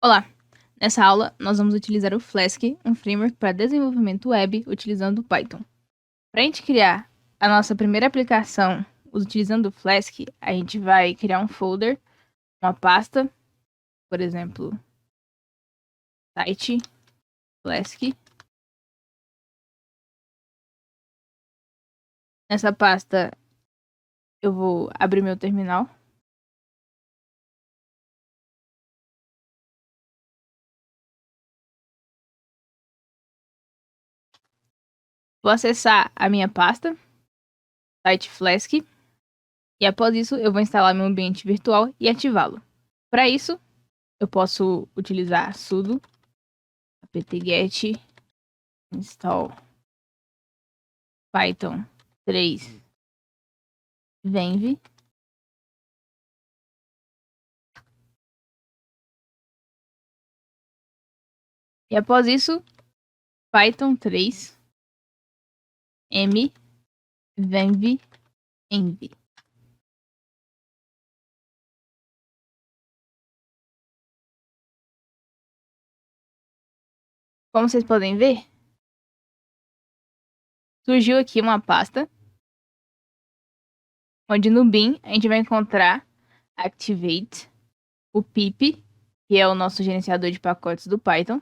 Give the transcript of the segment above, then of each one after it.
Olá! Nessa aula, nós vamos utilizar o Flask, um framework para desenvolvimento web utilizando o Python. Para a gente criar a nossa primeira aplicação utilizando o Flask, a gente vai criar um folder, uma pasta, por exemplo, site Flask. Nessa pasta, eu vou abrir meu terminal. Vou acessar a minha pasta, site Flask, e após isso eu vou instalar meu ambiente virtual e ativá-lo. Para isso, eu posso utilizar sudo apt-get install Python 3 venv. E após isso, Python 3 m venv env. Como vocês podem ver, surgiu aqui uma pasta onde no bin a gente vai encontrar Activate, o pip, que é o nosso gerenciador de pacotes do Python.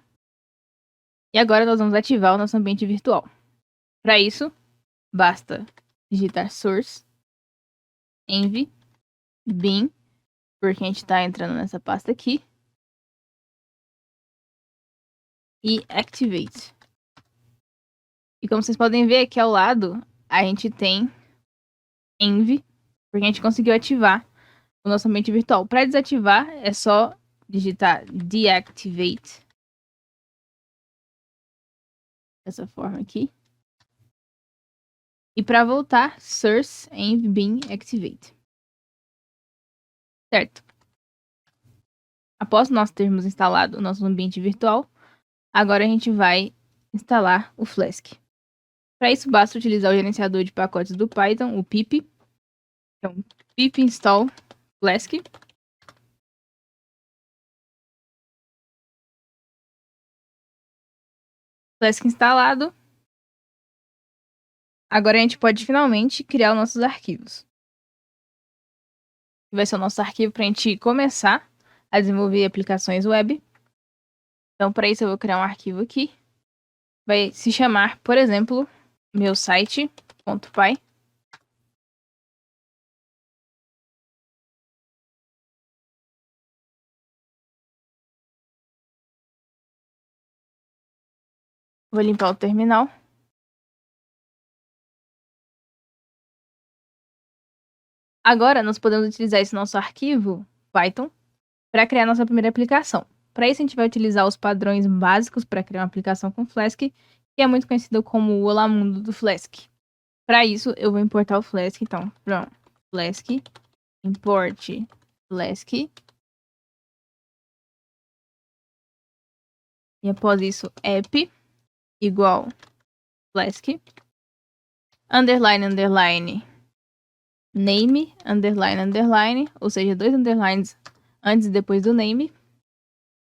E agora nós vamos ativar o nosso ambiente virtual. Para isso, basta digitar source env bin, porque a gente está entrando nessa pasta aqui, e activate. E como vocês podem ver aqui ao lado, a gente tem env, porque a gente conseguiu ativar o nosso ambiente virtual. Para desativar, é só digitar deactivate, dessa forma aqui. E para voltar, source env bin activate. Certo. Após nós termos instalado o nosso ambiente virtual, agora a gente vai instalar o Flask. Para isso, basta utilizar o gerenciador de pacotes do Python, o pip. Então, pip install Flask. Flask instalado. Agora a gente pode finalmente criar os nossos arquivos. Vai ser o nosso arquivo para a gente começar a desenvolver aplicações web. Então, para isso, eu vou criar um arquivo aqui. Vai se chamar, por exemplo, meu site.py. Vou limpar o terminal. Agora, nós podemos utilizar esse nosso arquivo Python para criar nossa primeira aplicação. Para isso, a gente vai utilizar os padrões básicos para criar uma aplicação com Flask, que é muito conhecido como o Olá Mundo do Flask. Para isso, eu vou importar o Flask. Então, pronto. Flask, import Flask. E após isso, app igual Flask, underline, underline, name, underline, underline, ou seja, 2 underlines antes e depois do name,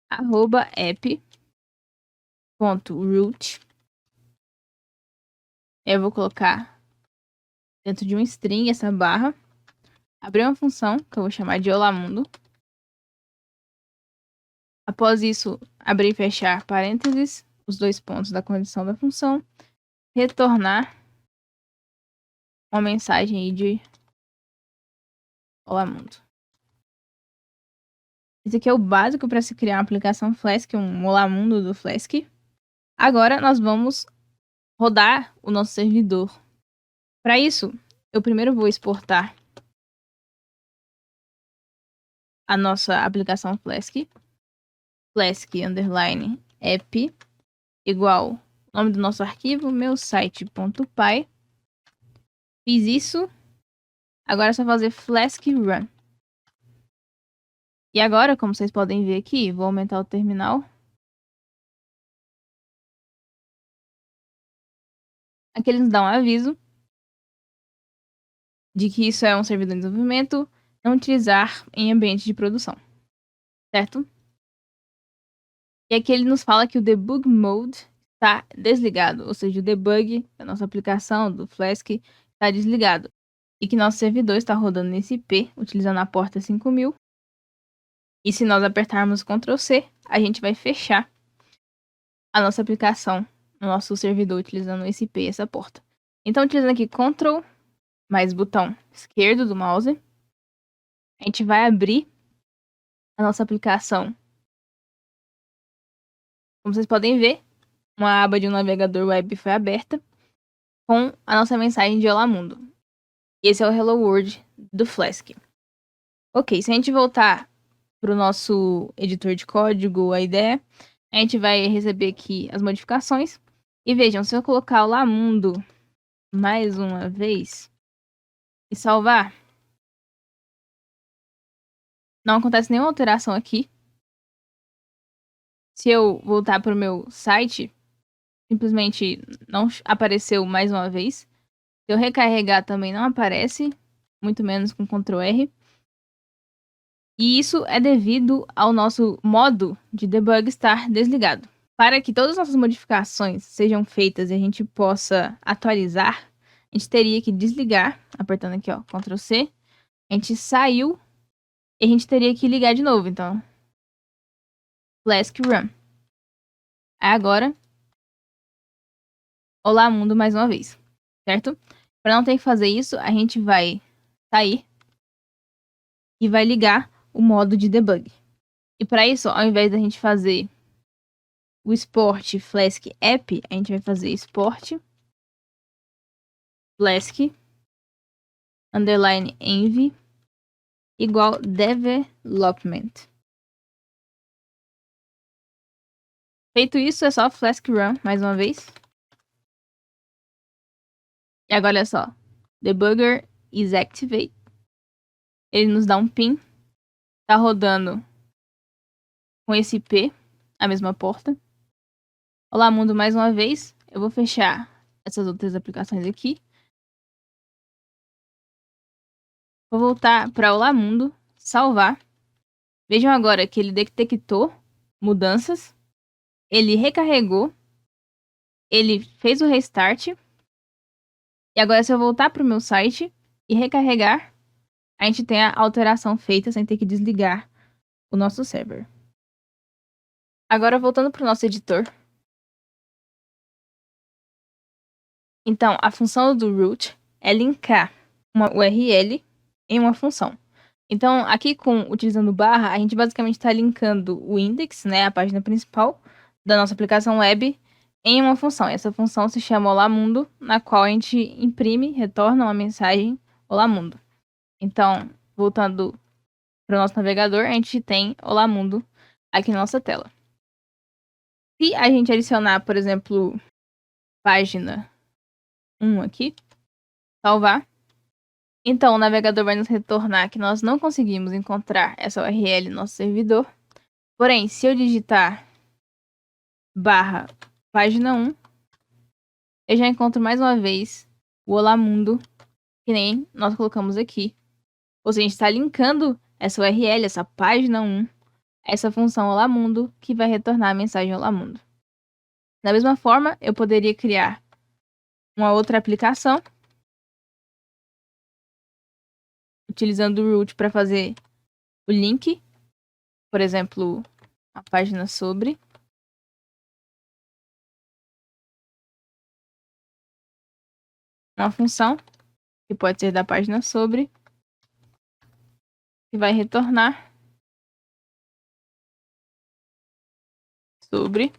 arroba app.root. Eu vou colocar dentro de um string essa barra, abrir uma função que eu vou chamar de Olá Mundo. Após isso, abrir e fechar parênteses, os 2 pontos da condição da função, retornar uma mensagem aí de Olá Mundo. Esse aqui é o básico para se criar uma aplicação Flask, um Olá Mundo do Flask. Agora nós vamos rodar o nosso servidor. Para isso, eu primeiro vou exportar a nossa aplicação Flask. Flask underline app igual nome do nosso arquivo, meu site.py. Fiz isso. Agora é só fazer Flask run. E agora, como vocês podem ver aqui, vou aumentar o terminal. Aqui ele nos dá um aviso de que isso é um servidor de desenvolvimento, não utilizar em ambiente de produção. Certo? E aqui ele nos fala que o debug mode está desligado, ou seja, o debug da nossa aplicação, do Flask, está desligado. E que nosso servidor está rodando nesse IP, utilizando a porta 5000. E se nós apertarmos Ctrl C, a gente vai fechar a nossa aplicação no nosso servidor utilizando esse IP e essa porta. Então, utilizando aqui Ctrl mais botão esquerdo do mouse, a gente vai abrir a nossa aplicação. Como vocês podem ver, uma aba de um navegador web foi aberta com a nossa mensagem de Olá Mundo. Esse é o Hello World do Flask. Ok, se a gente voltar para o nosso editor de código, a ideia, a gente vai receber aqui as modificações. E vejam, se eu colocar Olá Mundo mais uma vez e salvar, não acontece nenhuma alteração aqui. Se eu voltar para o meu site, simplesmente não apareceu mais uma vez. Se eu recarregar também não aparece, muito menos com Ctrl R. E isso é devido ao nosso modo de debug estar desligado. Para que todas as nossas modificações sejam feitas e a gente possa atualizar, a gente teria que desligar, apertando aqui, ó, Ctrl C. A gente saiu e a gente teria que ligar de novo, então. Flask Run. Agora, Olá Mundo mais uma vez, certo? Para não ter que fazer isso, a gente vai sair e vai ligar o modo de debug. E para isso, ao invés da gente fazer o export Flask App, a gente vai fazer export Flask underline env igual development. Feito isso, é só Flask Run mais uma vez. E agora olha só, debugger is activate. Ele nos dá um pin. Tá rodando com esse IP, a mesma porta. Olá Mundo mais uma vez. Eu vou fechar essas outras aplicações aqui. Vou voltar para Olá Mundo, salvar. Vejam agora que ele detectou mudanças. Ele recarregou. Ele fez o restart. E agora se eu voltar para o meu site e recarregar, a gente tem a alteração feita sem ter que desligar o nosso server. Agora voltando para o nosso editor. Então, a função do root é linkar uma URL em uma função. Então, aqui utilizando barra, a gente basicamente está linkando o index, né, a página principal da nossa aplicação web, em uma função. Essa função se chama Olá Mundo, na qual a gente imprime, retorna uma mensagem Olá Mundo. Então, voltando para o nosso navegador, a gente tem Olá Mundo aqui na nossa tela. Se a gente adicionar, por exemplo, página 1 aqui, salvar, então o navegador vai nos retornar que nós não conseguimos encontrar essa URL no nosso servidor. Porém, se eu digitar barra página 1, eu já encontro mais uma vez o Olá Mundo, que nem nós colocamos aqui. Ou seja, a gente está linkando essa URL, essa página 1, essa função Olá Mundo, que vai retornar a mensagem Olá Mundo. Da mesma forma, eu poderia criar uma outra aplicação, utilizando o root para fazer o link, por exemplo, a página sobre. Uma função, que pode ser da página sobre, que vai retornar sobre.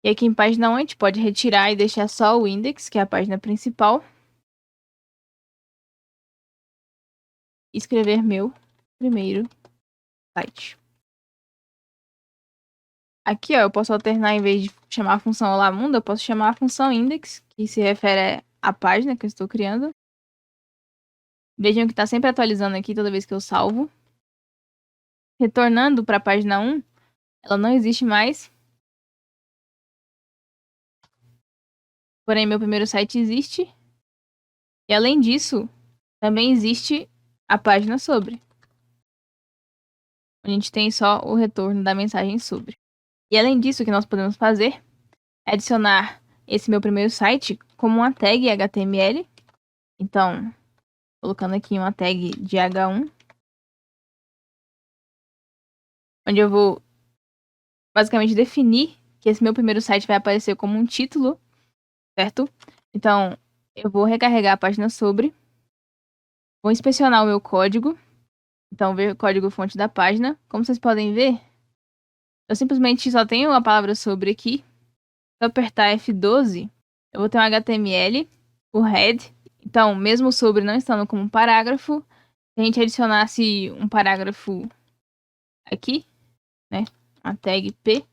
E aqui em página 1 a gente pode retirar e deixar só o index, que é a página principal. E escrever meu primeiro site. Aqui, ó, eu posso alternar, em vez de chamar a função Olá Mundo, eu posso chamar a função index, que se refere à página que eu estou criando. Vejam que está sempre atualizando aqui toda vez que eu salvo. Retornando para a página 1, ela não existe mais. Porém, meu primeiro site existe. E além disso, também existe a página sobre. A gente tem só o retorno da mensagem sobre. E além disso, o que nós podemos fazer é adicionar esse meu primeiro site como uma tag HTML. Então, colocando aqui uma tag de H1, onde eu vou basicamente definir que esse meu primeiro site vai aparecer como um título, certo? Então, eu vou recarregar a página sobre, vou inspecionar o meu código, então ver o código-fonte da página. Como vocês podem ver, eu simplesmente só tenho a palavra sobre aqui. Se eu apertar F12, eu vou ter um HTML, o head. Então, mesmo o sobre não estando como um parágrafo, se a gente adicionasse um parágrafo aqui, né, a tag P,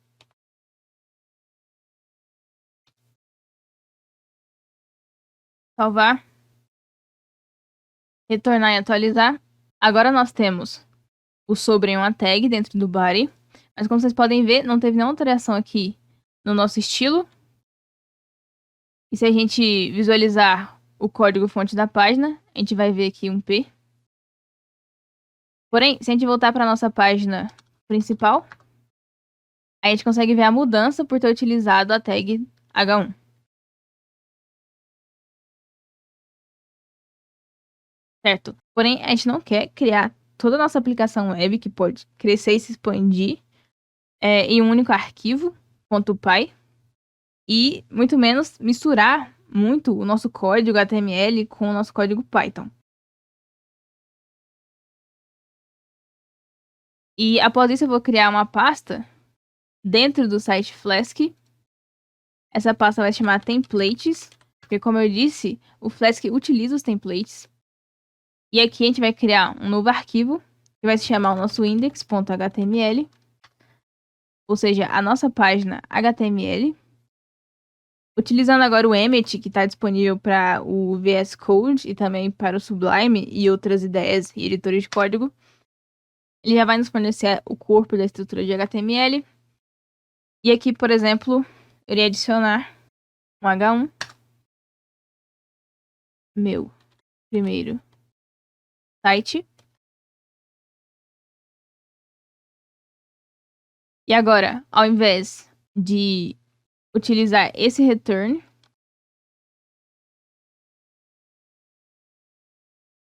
salvar, retornar e atualizar. Agora nós temos o sobre em uma tag dentro do body, mas como vocês podem ver, não teve nenhuma alteração aqui no nosso estilo. E se a gente visualizar o código-fonte da página, a gente vai ver aqui um P. Porém, se a gente voltar para nossa página principal, a gente consegue ver a mudança por ter utilizado a tag H1. Certo? Porém, a gente não quer criar toda a nossa aplicação web, que pode crescer e se expandir, em um único arquivo, .py, e muito menos misturar muito o nosso código HTML com o nosso código Python. E após isso eu vou criar uma pasta dentro do site Flask. Essa pasta vai se chamar templates, porque como eu disse, o Flask utiliza os templates. E aqui a gente vai criar um novo arquivo, que vai se chamar o nosso index.html, ou seja, a nossa página HTML. Utilizando agora o Emmet, que está disponível para o VS Code e também para o Sublime e outras ideias e editores de código, ele já vai nos fornecer o corpo da estrutura de HTML. E aqui, por exemplo, eu irei adicionar um H1, meu primeiro site. E agora, ao invés de utilizar esse return,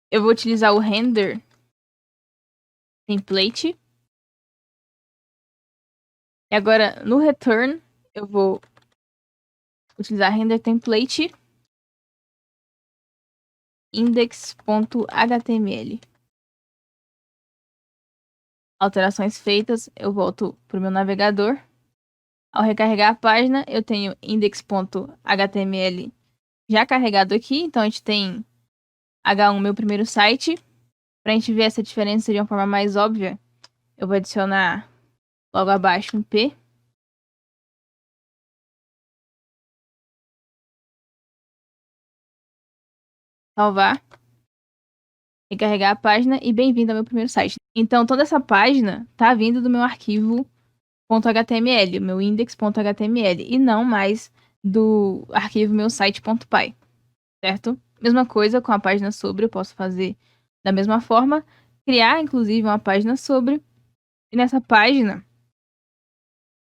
eu vou utilizar o render template. E agora, no return, eu vou utilizar render template index.html. Alterações feitas, eu volto para o meu navegador. Ao recarregar a página, eu tenho index.html já carregado aqui. Então, a gente tem H1, meu primeiro site. Para a gente ver essa diferença de uma forma mais óbvia, eu vou adicionar logo abaixo um P. Salvar. Recarregar a página e bem-vindo ao meu primeiro site. Então, toda essa página tá vindo do meu arquivo .html, o meu index.html, e não mais do arquivo meu site.py, certo? Mesma coisa com a página sobre, eu posso fazer da mesma forma, criar inclusive uma página sobre, e nessa página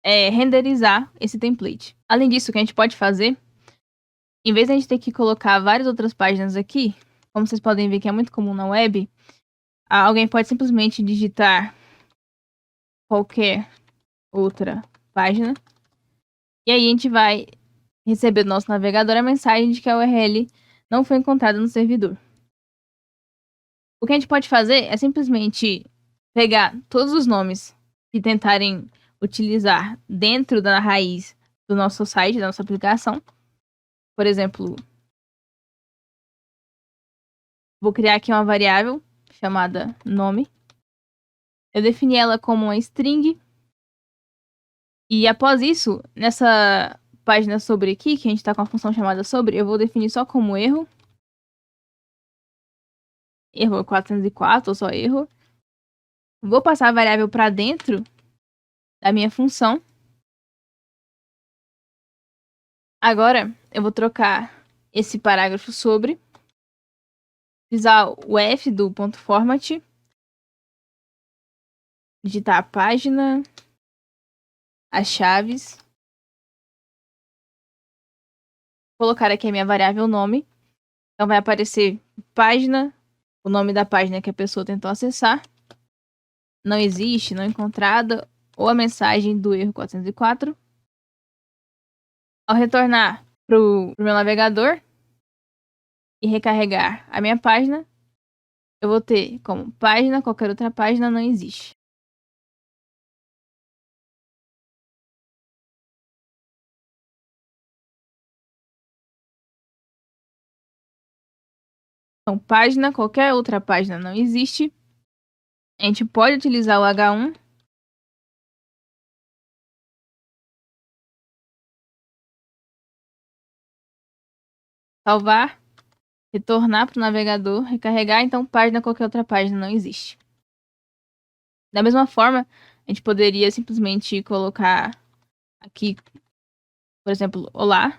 renderizar esse template. Além disso, o que a gente pode fazer, em vez de a gente ter que colocar várias outras páginas aqui, como vocês podem ver que é muito comum na web, alguém pode simplesmente digitar qualquer outra página. E aí a gente vai receber do nosso navegador a mensagem de que a URL não foi encontrada no servidor. O que a gente pode fazer é simplesmente pegar todos os nomes que tentarem utilizar dentro da raiz do nosso site, da nossa aplicação. Por exemplo, vou criar aqui uma variável chamada nome. Eu defini ela como uma string. E após isso, nessa página sobre aqui, que a gente está com a função chamada sobre, eu vou definir só como erro. Erro 404 ou só erro. Vou passar a variável para dentro da minha função. Agora, eu vou trocar esse parágrafo sobre. Utilizar o F do ponto format. digitar a página, as chaves, colocar aqui a minha variável nome. Então vai aparecer página, o nome da página que a pessoa tentou acessar, não existe, não encontrada, ou a mensagem do erro 404. Ao retornar para o meu navegador e recarregar a minha página, eu vou ter como página, qualquer outra página não existe. Então, página, qualquer outra página não existe. A gente pode utilizar o H1. Salvar, retornar para o navegador, recarregar. Então, página, qualquer outra página não existe. Da mesma forma, a gente poderia simplesmente colocar aqui, por exemplo, olá.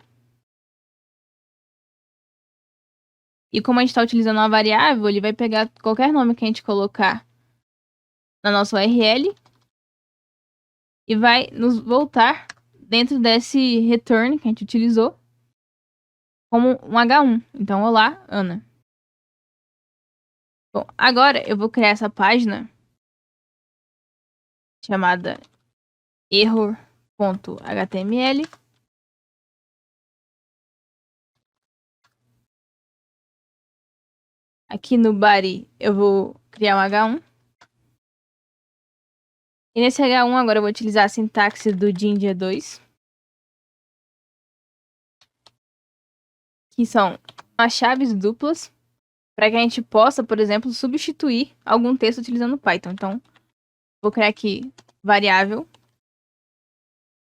E como a gente está utilizando uma variável, ele vai pegar qualquer nome que a gente colocar na nossa URL e vai nos voltar dentro desse return que a gente utilizou como um H1. Então, olá, Ana. Bom, agora eu vou criar essa página chamada error.html. Aqui no body eu vou criar um H1. E nesse H1 agora eu vou utilizar a sintaxe do Jinja 2. Que são as chaves duplas. Para que a gente possa, por exemplo, substituir algum texto utilizando Python. Então, vou criar aqui variável.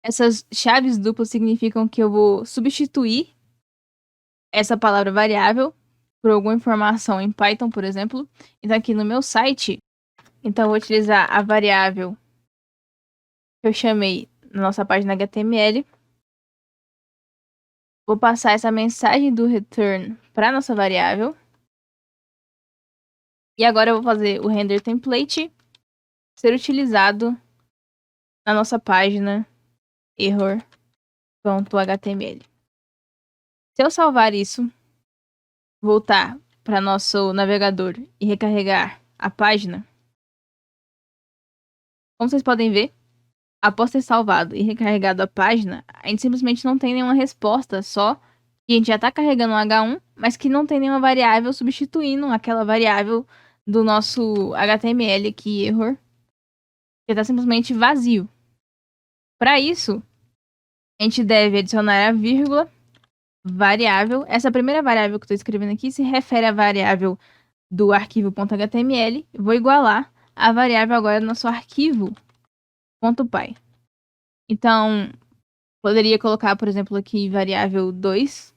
Essas chaves duplas significam que eu vou substituir essa palavra variável por alguma informação em Python, por exemplo. Então, aqui no meu site, então eu vou utilizar a variável que eu chamei na nossa página HTML. Vou passar essa mensagem do return para nossa variável. E agora eu vou fazer o render template ser utilizado na nossa página error.html. Se eu salvar isso, voltar para nosso navegador e recarregar a página, como vocês podem ver, após ter salvado e recarregado a página, a gente simplesmente não tem nenhuma resposta, só que a gente já está carregando um H1, mas que não tem nenhuma variável substituindo aquela variável do nosso HTML aqui, error, que está simplesmente vazio. Para isso, a gente deve adicionar a vírgula, variável. Essa primeira variável que eu estou escrevendo aqui se refere à variável do arquivo.html. Vou igualar a variável agora do nosso arquivo.py. Então, poderia colocar, por exemplo, aqui variável 2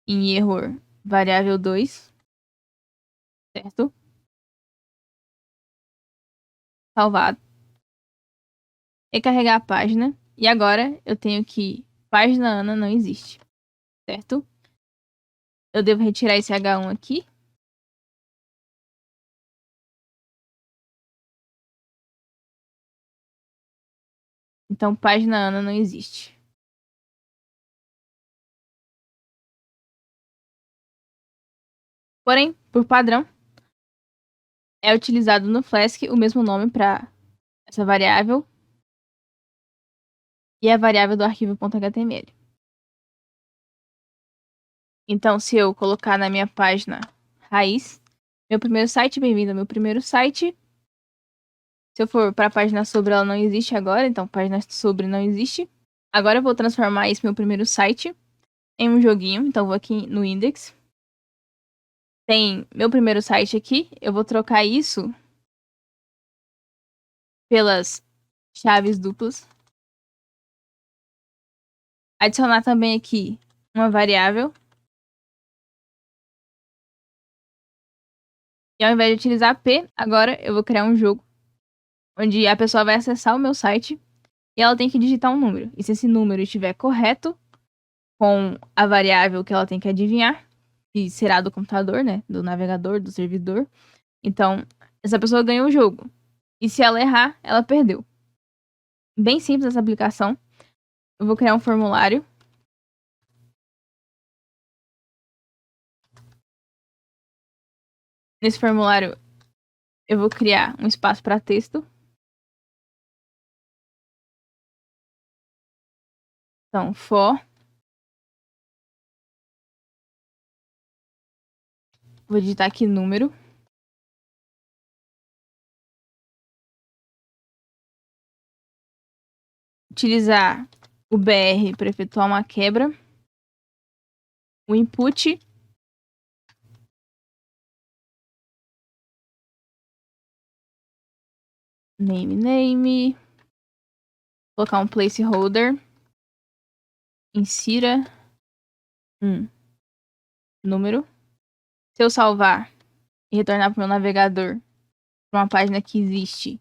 em error, variável 2, certo? Salvado. Recarregar a página. E agora eu tenho que página Ana não existe, certo? Eu devo retirar esse H1 aqui. Então, página Ana não existe. Porém, por padrão, é utilizado no Flask o mesmo nome para essa variável e a variável do arquivo.html. Então, se eu colocar na minha página raiz, meu primeiro site, bem-vindo ao meu primeiro site. Se eu for para a página sobre, ela não existe agora, então página sobre não existe. Agora eu vou transformar esse meu primeiro site em um joguinho, então vou aqui no index. Tem meu primeiro site aqui, eu vou trocar isso pelas chaves duplas. Adicionar também aqui uma variável. E ao invés de utilizar P, agora eu vou criar um jogo onde a pessoa vai acessar o meu site e ela tem que digitar um número. E se esse número estiver correto com a variável que ela tem que adivinhar, que será do computador, né, do navegador, do servidor, então essa pessoa ganha o jogo. E se ela errar, ela perdeu. Bem simples essa aplicação. Eu vou criar um formulário. Nesse formulário, eu vou criar um espaço para texto. Então, for. Vou digitar aqui número. Utilizar o BR para efetuar uma quebra. O input. Name. Colocar um placeholder. Insira um número. Se eu salvar e retornar para o meu navegador, para uma página que existe,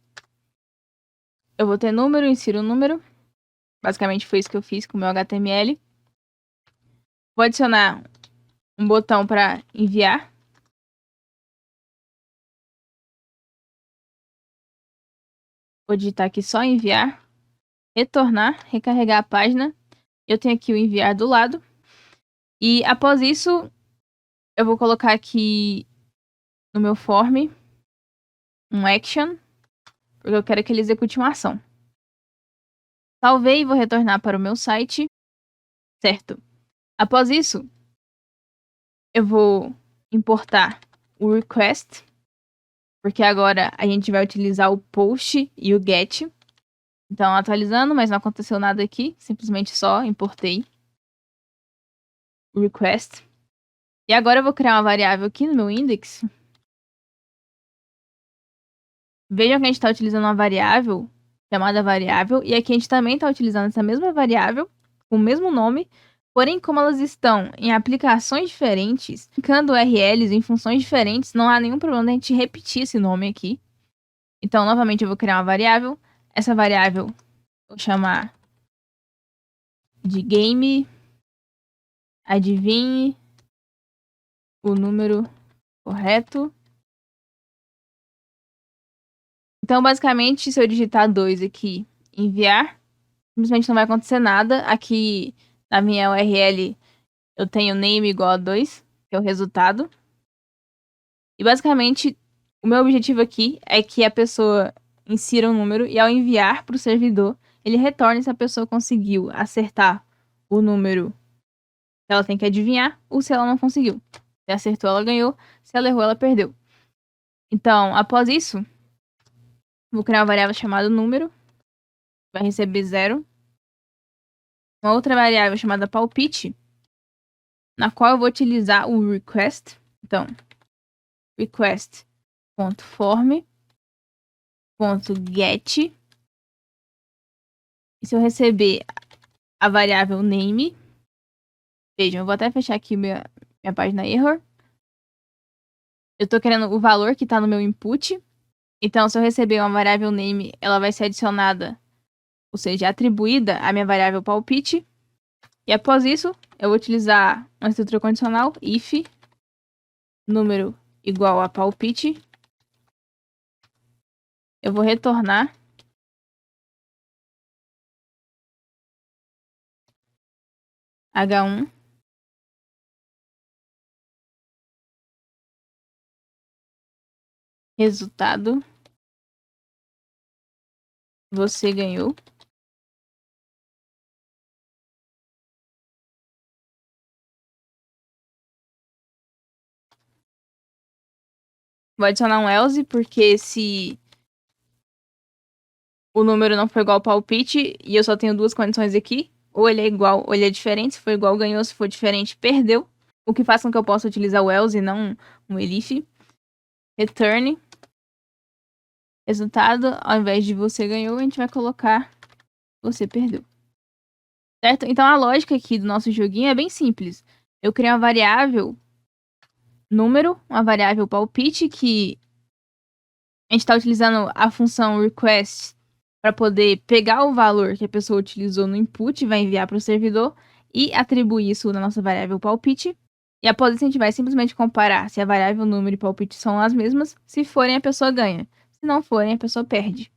eu vou ter número, insiro o número. Basicamente foi isso que eu fiz com o meu HTML. Vou adicionar um botão para enviar. Vou digitar aqui só enviar. Retornar, recarregar a página. Eu tenho aqui o enviar do lado. E após isso, eu vou colocar aqui no meu form um action, porque eu quero que ele execute uma ação. Salvei e vou retornar para o meu site. Certo. Após isso, eu vou importar o request, porque agora a gente vai utilizar o post e o get. Então, atualizando, mas não aconteceu nada aqui. Simplesmente só importei o request. E agora eu vou criar uma variável aqui no meu index. Vejam que a gente está utilizando uma variável chamada variável. E aqui a gente também está utilizando essa mesma variável, com o mesmo nome. Porém, como elas estão em aplicações diferentes, indicando URLs em funções diferentes, não há nenhum problema de a gente repetir esse nome aqui. Então, novamente, eu vou criar uma variável. Essa variável vou chamar de game. Adivinhe o número correto. Então, basicamente, se eu digitar 2 aqui, enviar, simplesmente não vai acontecer nada. Aqui na minha URL eu tenho name igual a 2, que é o resultado. E basicamente, o meu objetivo aqui é que a pessoa insira um número e ao enviar para o servidor, ele retorne se a pessoa conseguiu acertar o número que ela tem que adivinhar ou se ela não conseguiu. Se acertou, ela ganhou. Se ela errou, ela perdeu. Então, após isso, vou criar uma variável chamada número. Vai receber 0. Uma outra variável chamada palpite, na qual eu vou utilizar o request. Então, request.form.get. E se eu receber a variável name, vejam, eu vou até fechar aqui minha página error. Eu tô querendo o valor que tá no meu input. Então, se eu receber uma variável name, ela vai ser adicionada, ou seja, atribuída à minha variável palpite. E após isso, eu vou utilizar uma estrutura condicional, if número igual a palpite. Eu vou retornar H1 resultado, você ganhou. Vou adicionar um else, porque se o número não for igual ao palpite e eu só tenho duas condições aqui, ou ele é igual ou ele é diferente. Se for igual, ganhou. Se for diferente, perdeu. O que faz com que eu possa utilizar o else e não um elif. Return. Resultado, ao invés de você ganhou, a gente vai colocar você perdeu. Certo? Então a lógica aqui do nosso joguinho é bem simples. Eu criei uma variável número, uma variável palpite, que a gente está utilizando a função request para poder pegar o valor que a pessoa utilizou no input, vai enviar para o servidor e atribuir isso na nossa variável palpite. E após isso, a gente vai simplesmente comparar se a variável número e palpite são as mesmas. Se forem, a pessoa ganha. Se Se não forem, a pessoa perde.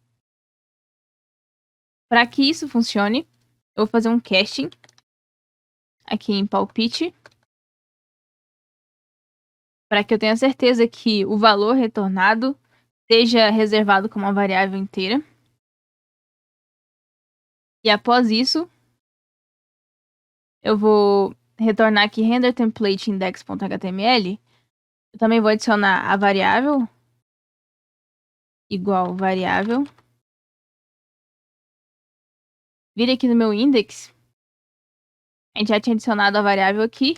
Para que isso funcione, eu vou fazer um casting aqui em palpite, para que eu tenha certeza que o valor retornado seja reservado como uma variável inteira. E após isso, eu vou retornar aqui render template index.html. Eu também vou adicionar a variável igual variável. Vire aqui no meu index. A gente já tinha adicionado a variável aqui.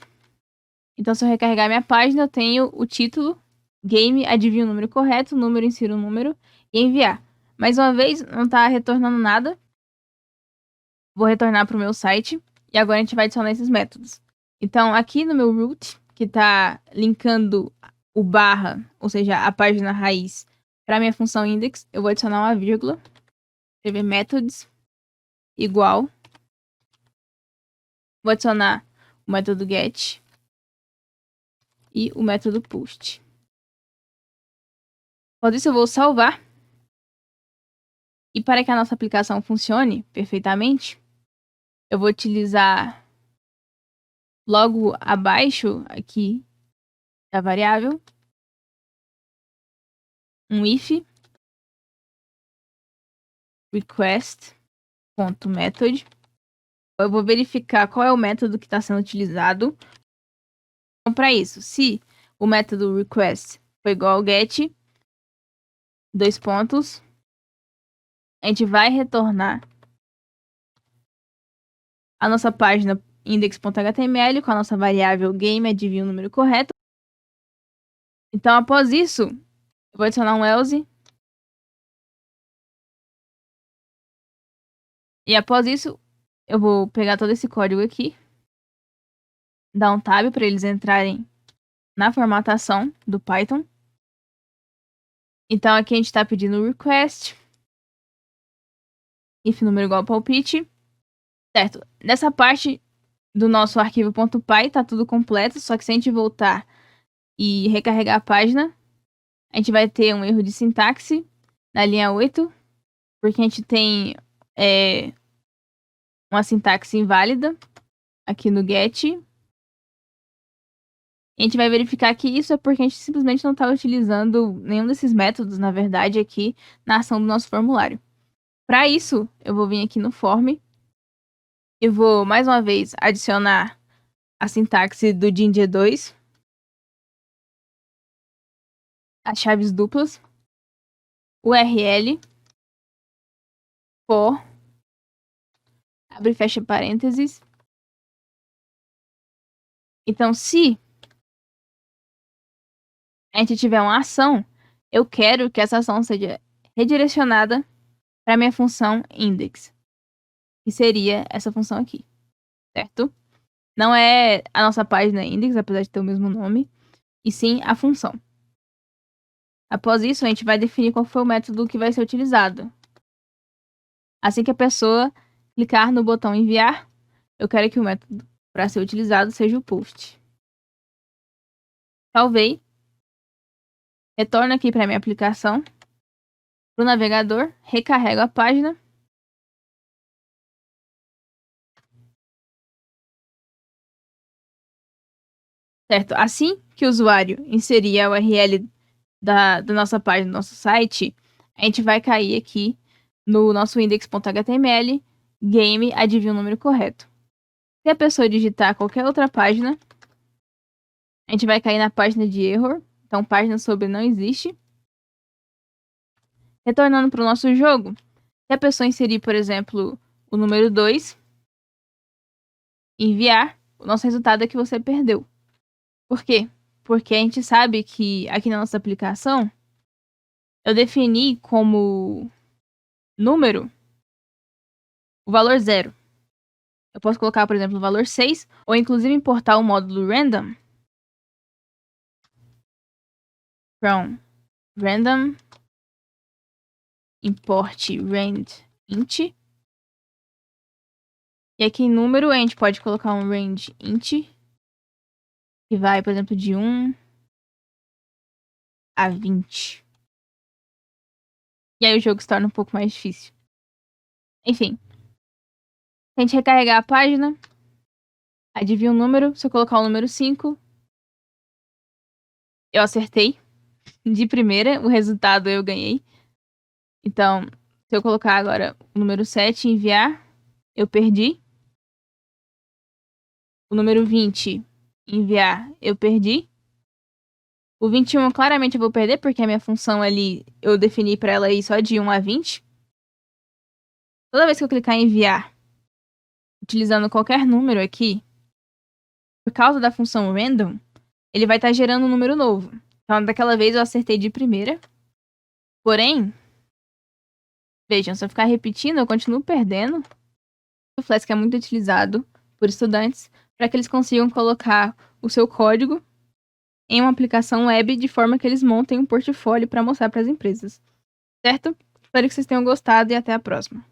Então, se eu recarregar minha página, eu tenho o título, game, adivinha o número correto, número, insira o número e enviar. Mais uma vez, não está retornando nada. Vou retornar para o meu site. E agora a gente vai adicionar esses métodos. Então, aqui no meu root, que está linkando o barra, ou seja, a página raiz, para minha função index, eu vou adicionar uma vírgula. Escrever methods igual. Vou adicionar o método get e o método post. Após isso, eu vou salvar. E para que a nossa aplicação funcione perfeitamente, eu vou utilizar logo abaixo aqui da variável um if request.method. Eu vou verificar qual é o método que está sendo utilizado. Então, para isso, se o método request for igual ao get, dois pontos, a gente vai retornar a nossa página index.html com a nossa variável game, adivinha o número correto. Então, após isso, eu vou adicionar um else. E após isso, eu vou pegar todo esse código aqui, dar um tab para eles entrarem na formatação do Python. Então, aqui a gente está pedindo request, if número igual ao palpite, certo? Nessa parte do nosso arquivo .py tá tudo completo, só que se a gente voltar e recarregar a página, a gente vai ter um erro de sintaxe na linha 8, porque a gente tem uma sintaxe inválida aqui no get. A gente vai verificar que isso é porque a gente simplesmente não está utilizando nenhum desses métodos, na verdade, aqui na ação do nosso formulário. Para isso, eu vou vir aqui no form e vou, mais uma vez, adicionar a sintaxe do Jinja2, as chaves duplas, URL, for, abre e fecha parênteses. Então, se a gente tiver uma ação, eu quero que essa ação seja redirecionada para minha função index, que seria essa função aqui, certo? Não é a nossa página index, apesar de ter o mesmo nome, e sim a função. Após isso, a gente vai definir qual foi o método que vai ser utilizado. Assim que a pessoa clicar no botão enviar, eu quero que o método para ser utilizado seja o post. Salvei. Retorno aqui para minha aplicação. Para o navegador, recarrego a página. Certo? Assim que o usuário inserir a URL da nossa página, do nosso site, a gente vai cair aqui no nosso index.html, game, adivinha o número correto. Se a pessoa digitar qualquer outra página, a gente vai cair na página de error. Então, página sobre não existe. Retornando para o nosso jogo, se a pessoa inserir, por exemplo, o número 2, enviar, o nosso resultado é que você perdeu. Por quê? Porque a gente sabe que aqui na nossa aplicação, eu defini como número o valor 0. Eu posso colocar, por exemplo, o valor 6, ou inclusive importar o módulo random from random import rand int. E aqui em número a gente pode colocar um range int, que vai, por exemplo, de 1 a 20. E aí o jogo se torna um pouco mais difícil. Enfim. Se a gente recarregar a página, adivinha o número. Se eu colocar o número 5, eu acertei. De primeira, o resultado eu ganhei. Então, se eu colocar agora o número 7 e enviar, eu perdi. O número 20, enviar, eu perdi. O 21, claramente eu vou perder, porque a minha função ali, eu defini pra ela ir só de 1 a 20. Toda vez que eu clicar em enviar, utilizando qualquer número aqui, por causa da função random, ele vai estar gerando um número novo. Então, daquela vez eu acertei de primeira. Porém, vejam, se eu ficar repetindo, eu continuo perdendo. O Flask é muito utilizado por estudantes para que eles consigam colocar o seu código em uma aplicação web de forma que eles montem um portfólio para mostrar para as empresas. Certo? Espero que vocês tenham gostado e até a próxima.